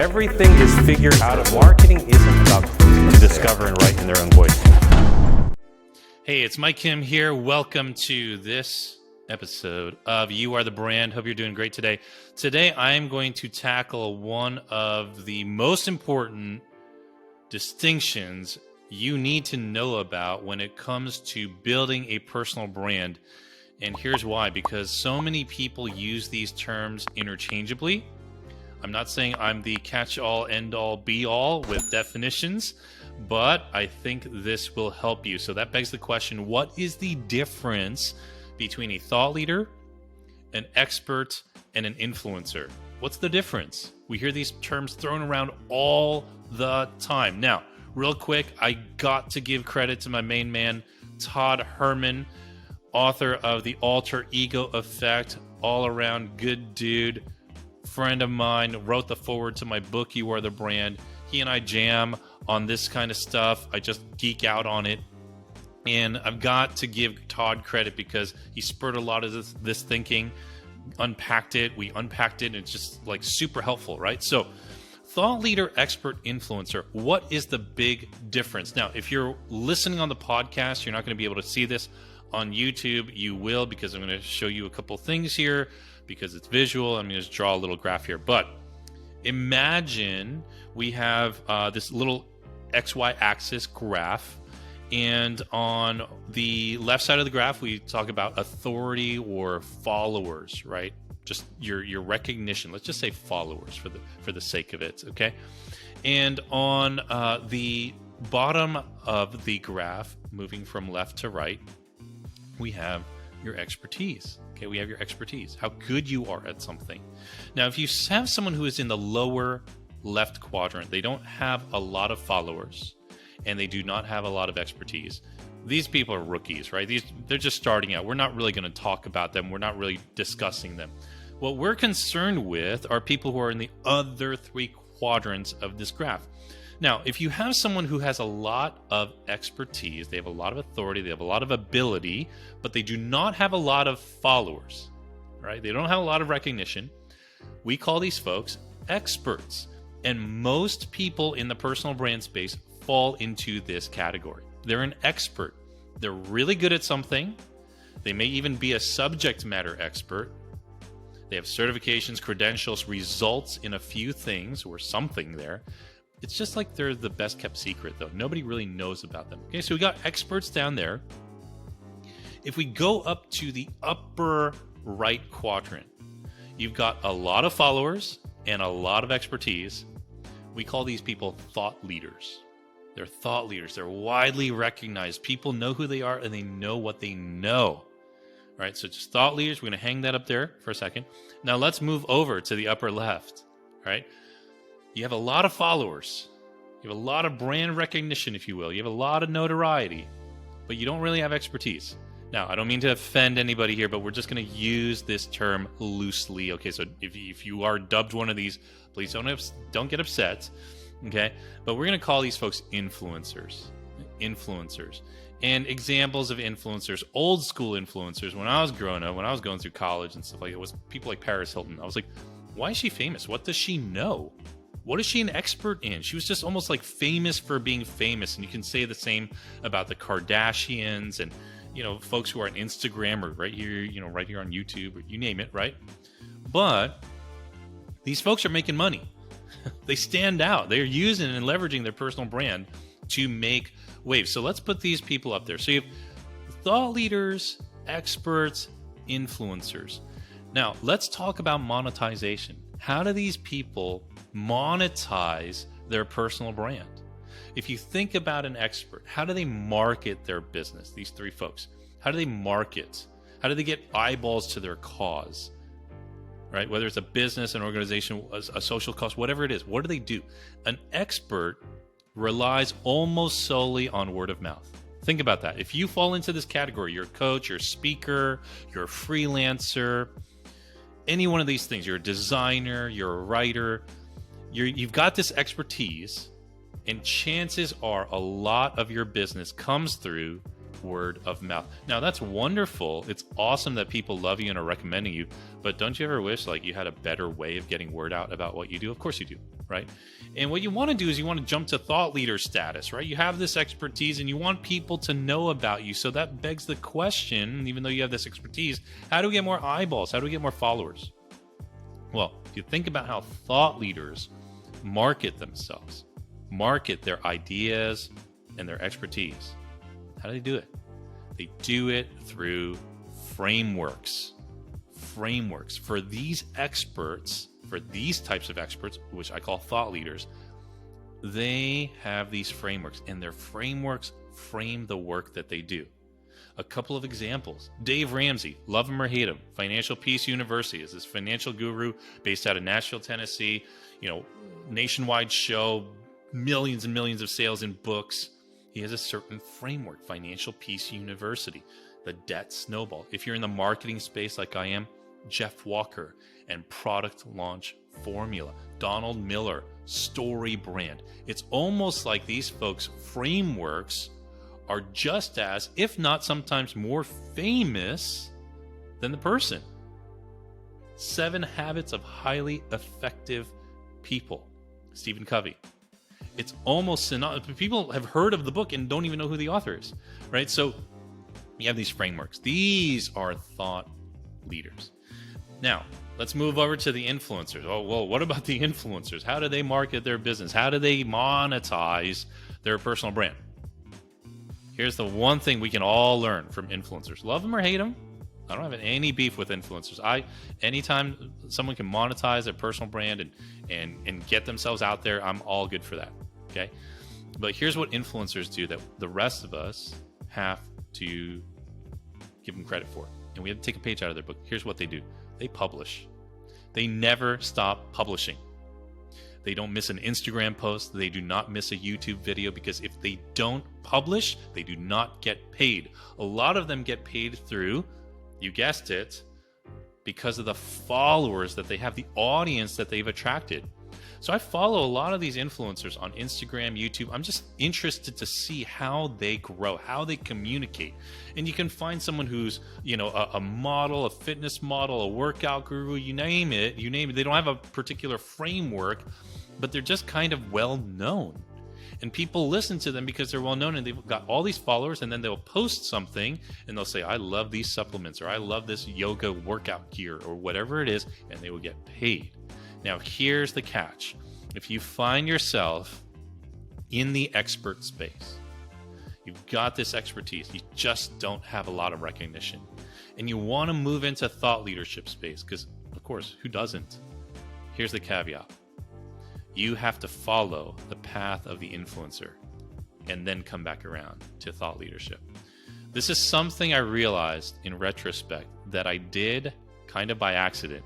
Everything is figured out. Marketing isn't about to discover and write in their own voice. Hey, it's Mike Kim here. Welcome to this episode of You Are the Brand. Hope you're doing great today. Today, I am going to tackle one of the most important distinctions you need to know about when it comes to building a personal brand. And here's why, because so many people use these terms interchangeably. I'm not saying I'm the catch-all, end-all, be-all with definitions, but I think this will help you. So that begs the question, what is the difference between a thought leader, an expert, and an influencer? What's the difference? We hear these terms thrown around all the time. Now, real quick, I got to give credit to my main man, Todd Herman, author of The Alter Ego Effect, all-around good dude, friend of mine, wrote the foreword to my book, You Are the Brand. He and I jam on this kind of stuff. I just geek out on it. And I've got to give Todd credit because he spurred a lot of this thinking, unpacked it. We unpacked it, and it's just like super helpful, right? So thought leader, expert, influencer. What is the big difference? Now, if you're listening on the podcast, you're not going to be able to see this. On YouTube, you will, because I'm going to show you a couple things here because it's visual. I'm going to just draw a little graph here. But imagine we have this little XY axis graph. And on the left side of the graph, we talk about authority or followers, right? Just your recognition. Let's just say followers for the sake of it, okay? And on the bottom of the graph, moving from left to right, we have your expertise. Okay, we have your expertise, how good you are at something. Now, if you have someone who is in the lower left quadrant, they don't have a lot of followers and they do not have a lot of expertise. These people are rookies, right? They're just starting out. We're not really going to talk about them. We're not really discussing them. What we're concerned with are people who are in the other three quadrants of this graph. Now, if you have someone who has a lot of expertise, they have a lot of authority, they have a lot of ability, but they do not have a lot of followers, right? They don't have a lot of recognition. We call these folks experts. And most people in the personal brand space fall into this category. They're an expert. They're really good at something. They may even be a subject matter expert. They have certifications, credentials, results in a few things or something there. It's just like they're the best kept secret, though. Nobody really knows about them. Okay, so we got experts down there. If we go up to the upper right quadrant, you've got a lot of followers and a lot of expertise. We call these people thought leaders. They're thought leaders. They're widely recognized. People know who they are and they know what they know. All right, so just thought leaders. We're going to hang that up there for a second. Now let's move over to the upper left. All right. You have a lot of followers. You have a lot of brand recognition, if you will. You have a lot of notoriety, but you don't really have expertise. Now, I don't mean to offend anybody here, but we're just going to use this term loosely. Okay, so if you are dubbed one of these, please don't get upset. Okay, but we're going to call these folks influencers. Influencers. And examples of influencers, old school influencers, when I was growing up, when I was going through college and stuff like that, was people like Paris Hilton. I was like, why is she famous? What does she know? What is she an expert in? She was just almost like famous for being famous. And you can say the same about the Kardashians and, folks who are on Instagram or right here on YouTube or you name it, right? But these folks are making money. They stand out. They're using and leveraging their personal brand to make waves. So let's put these people up there. So you have thought leaders, experts, influencers. Now, let's talk about monetization. How do these people monetize their personal brand? If you think about an expert, how do they market their business? These three folks, how do they market? How do they get eyeballs to their cause? Right? Whether it's a business, an organization, a social cause, whatever it is, what do they do? An expert relies almost solely on word of mouth. Think about that. If you fall into this category, you're a coach, you're a speaker, you're a freelancer, any one of these things, you're a designer, you're a writer, you've got this expertise, and chances are a lot of your business comes through word of mouth. Now, that's wonderful. It's awesome that people love you and are recommending you, but don't you ever wish like you had a better way of getting word out about what you do? Of course you do, right? And what you want to do is you want to jump to thought leader status, right? You have this expertise and you want people to know about you. So that begs the question, even though you have this expertise, how do we get more eyeballs? How do we get more followers? Well, if you think about how thought leaders market themselves, market their ideas and their expertise, how do they do it? They do it through frameworks. Frameworks. For these experts, for these types of experts, which I call thought leaders, they have these frameworks, and their frameworks frame the work that they do. A couple of examples. Dave Ramsey, love him or hate him, Financial Peace University is this financial guru based out of Nashville, Tennessee, nationwide show, millions and millions of sales in books. He has a certain framework, Financial Peace University, the debt snowball. If you're in the marketing space like I am, Jeff Walker and Product Launch Formula, Donald Miller, Story Brand. It's almost like these folks' frameworks are just as, if not sometimes more famous than the person. 7 Habits of Highly Effective People, Stephen Covey. It's almost people have heard of the book and don't even know who the author is, right? So you have these frameworks. These are thought leaders. Now, let's move over to the influencers. Oh, well, what about the influencers? How do they market their business? How do they monetize their personal brand? Here's the one thing we can all learn from influencers. Love them or hate them. I don't have any beef with influencers. Anytime someone can monetize their personal brand and get themselves out there, I'm all good for that. Okay. But here's what influencers do that the rest of us have to give them credit for. And we have to take a page out of their book. Here's what they do. They publish. They never stop publishing. They don't miss an Instagram post. They do not miss a YouTube video, because if they don't publish, they do not get paid. A lot of them get paid through, you guessed it, because of the followers that they have, the audience that they've attracted. So I follow a lot of these influencers on Instagram, YouTube. I'm just interested to see how they grow, how they communicate. And you can find someone who's, a model, a fitness model, a workout guru, you name it. They don't have a particular framework, but they're just kind of well known. And people listen to them because they're well known and they've got all these followers, and then they'll post something and they'll say, I love these supplements, or I love this yoga workout gear, or whatever it is, and they will get paid. Now, here's the catch. If you find yourself in the expert space, you've got this expertise, you just don't have a lot of recognition, and you want to move into thought leadership space, because, of course, who doesn't? Here's the caveat. You have to follow the path of the influencer and then come back around to thought leadership. This is something I realized in retrospect that I did kind of by accident.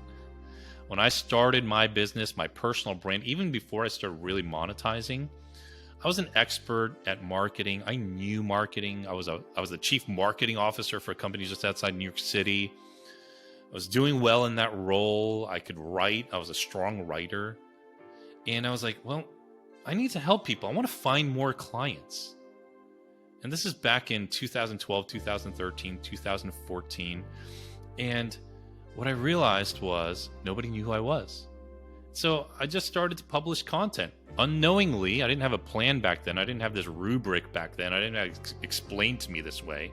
When I started my business, my personal brand, even before I started really monetizing, I was an expert at marketing. I knew marketing. I was the chief marketing officer for a company just outside New York City. I was doing well in that role. I could write. I was a strong writer. And I was like, well, I need to help people. I want to find more clients. And this is back in 2012, 2013, 2014. And what I realized was nobody knew who I was. So I just started to publish content. Unknowingly, I didn't have a plan back then. I didn't have this rubric back then. I didn't have it explained to me this way.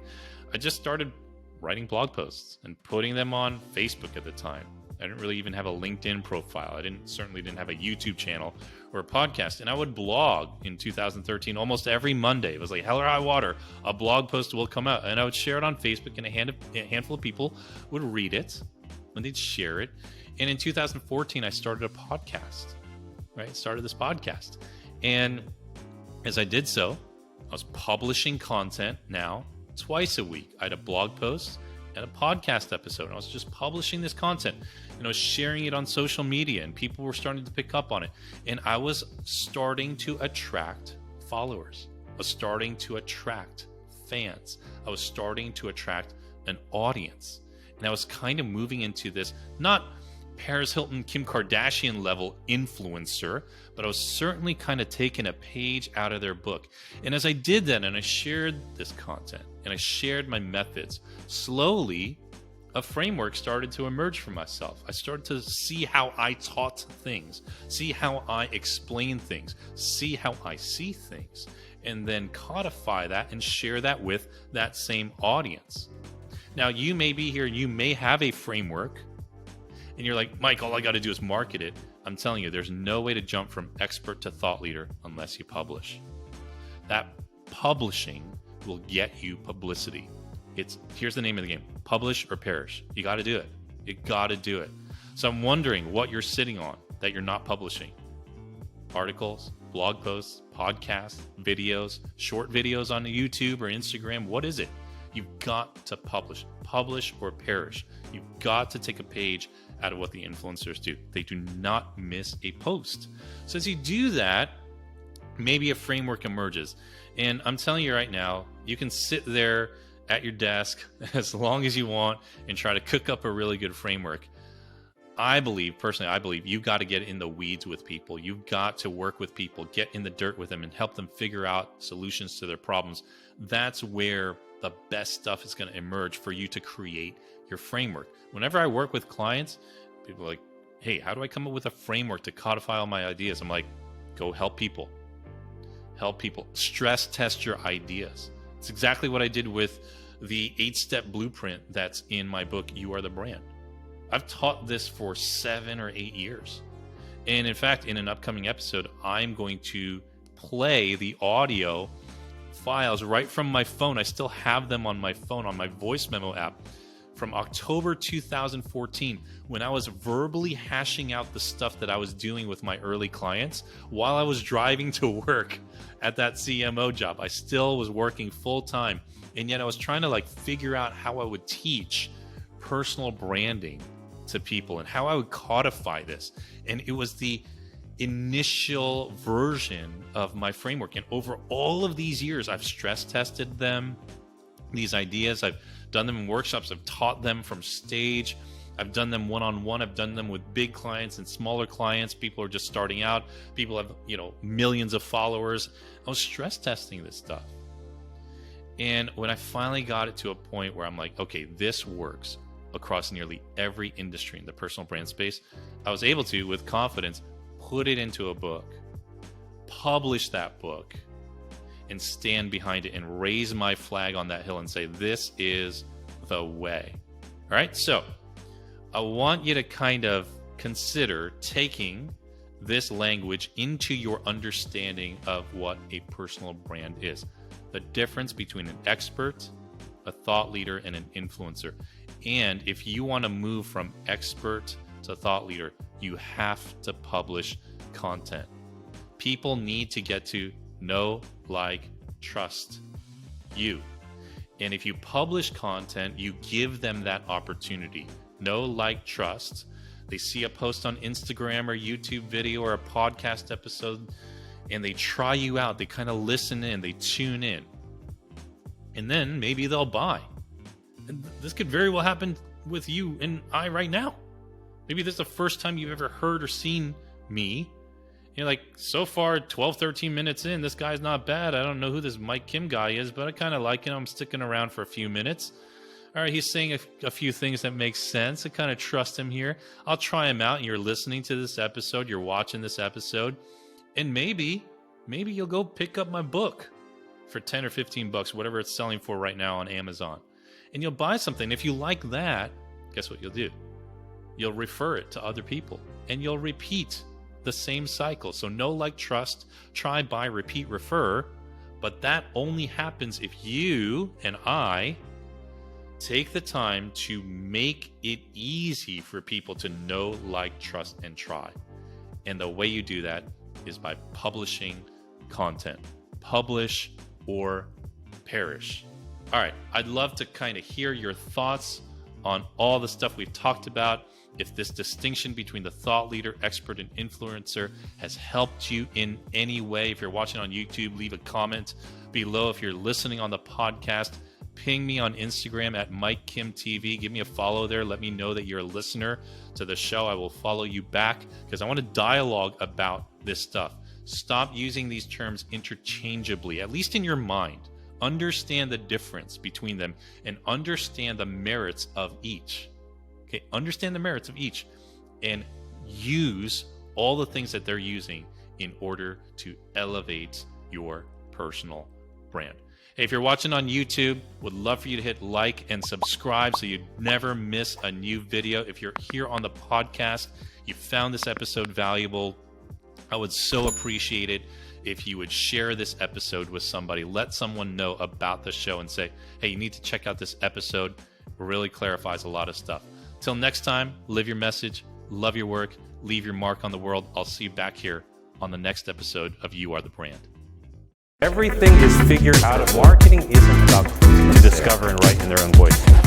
I just started writing blog posts and putting them on Facebook at the time. I didn't really even have a LinkedIn profile. I certainly didn't have a YouTube channel or a podcast. And I would blog in 2013 almost every Monday. It was like hell or high water. A blog post will come out. And I would share it on Facebook, and a handful of people would read it and they'd share it. And in 2014, I started a podcast, right? Started this podcast. And as I did so, I was publishing content now twice a week. I had a blog post and a podcast episode. I was just publishing this content, and I was sharing it on social media, and people were starting to pick up on it. And I was starting to attract followers. I was starting to attract fans. I was starting to attract an audience. And I was kind of moving into this, not Paris Hilton, Kim Kardashian level influencer, but I was certainly kind of taking a page out of their book. And as I did that and I shared this content and I shared my methods, slowly a framework started to emerge for myself. I started to see how I taught things, see how I explain things, see how I see things, and then codify that and share that with that same audience. Now, you may be here and you may have a framework, and you're like, Mike, all I got to do is market it. I'm telling you, there's no way to jump from expert to thought leader unless you publish. That publishing will get you publicity. Here's the name of the game: publish or perish. You got to do it. You got to do it. So I'm wondering what you're sitting on that you're not publishing. Articles, blog posts, podcasts, videos, short videos on YouTube or Instagram. What is it? You've got to publish. Publish or perish. You've got to take a page out of what the influencers do. They do not miss a post. So as you do that, maybe a framework emerges. And I'm telling you right now, you can sit there at your desk as long as you want and try to cook up a really good framework. Personally, I believe you've got to get in the weeds with people. You've got to work with people, get in the dirt with them and help them figure out solutions to their problems. That's where the best stuff is going to emerge for you to create your framework. Whenever I work with clients, people are like, hey, how do I come up with a framework to codify all my ideas? I'm like, go help people. Help people. Stress test your ideas. It's exactly what I did with the 8-step blueprint that's in my book, You Are the Brand. I've taught this for 7 or 8 years. And in fact, in an upcoming episode, I'm going to play the audio files right from my phone. I still have them on my phone, on my voice memo app, from October 2014, when I was verbally hashing out the stuff that I was doing with my early clients while I was driving to work at that CMO job. I still was working full time, and yet I was trying to figure out how I would teach personal branding to people and how I would codify this. And it was the initial version of my framework. And over all of these years, I've stress tested them, these ideas. I've done them in workshops. I've taught them from stage. I've done them one-on-one. I've done them with big clients and smaller clients. People are just starting out. People have, millions of followers. I was stress testing this stuff. And when I finally got it to a point where I'm like, okay, this works across nearly every industry in the personal brand space, I was able to, with confidence, put it into a book, publish that book, and stand behind it and raise my flag on that hill and say, this is the way. All right. So I want you to kind of consider taking this language into your understanding of what a personal brand is. The difference between an expert, a thought leader, and an influencer. And if you want to move from expert to thought leader, you have to publish content. People need to get to know, like, trust you. And if you publish content, you give them that opportunity. Know, like, trust. They see a post on Instagram or YouTube video or a podcast episode, and they try you out. They kind of listen in, they tune in. And then maybe they'll buy. And this could very well happen with you and I right now. Maybe this is the first time you've ever heard or seen me. You're like, so far, 12, 13 minutes in, this guy's not bad. I don't know who this Mike Kim guy is, but I kind of like him. I'm sticking around for a few minutes. All right, he's saying a few things that make sense. I kind of trust him here. I'll try him out. And you're listening to this episode. You're watching this episode. And maybe you'll go pick up my book for 10 or 15 bucks, whatever it's selling for right now on Amazon. And you'll buy something. If you like that, guess what you'll do? You'll refer it to other people. And you'll repeat the same cycle. So know, like, trust, try, buy, repeat, refer. But that only happens if you and I take the time to make it easy for people to know, like, trust, and try. And the way you do that is by publishing content. Publish or perish. All right, I'd love to kind of hear your thoughts on all the stuff we've talked about. If this distinction between the thought leader, expert, and influencer has helped you in any way. If you're watching on YouTube, leave a comment below. If you're listening on the podcast, ping me on Instagram at Mike Kim TV. Give me a follow there. Let me know that you're a listener to the show. I will follow you back because I want to dialogue about this stuff. Stop using these terms interchangeably, at least in your mind. Understand the difference between them and understand the merits of each. Okay, understand the merits of each and use all the things that they're using in order to elevate your personal brand. Hey, if you're watching on YouTube, would love for you to hit like and subscribe so you never miss a new video. If you're here on the podcast, you found this episode valuable, I would so appreciate it if you would share this episode with somebody. Let someone know about the show and say, hey, you need to check out this episode. It really clarifies a lot of stuff. Till next time, live your message, love your work, leave your mark on the world. I'll see you back here on the next episode of You Are the Brand. Everything is figured out. Marketing isn't about discovering right in their own voice.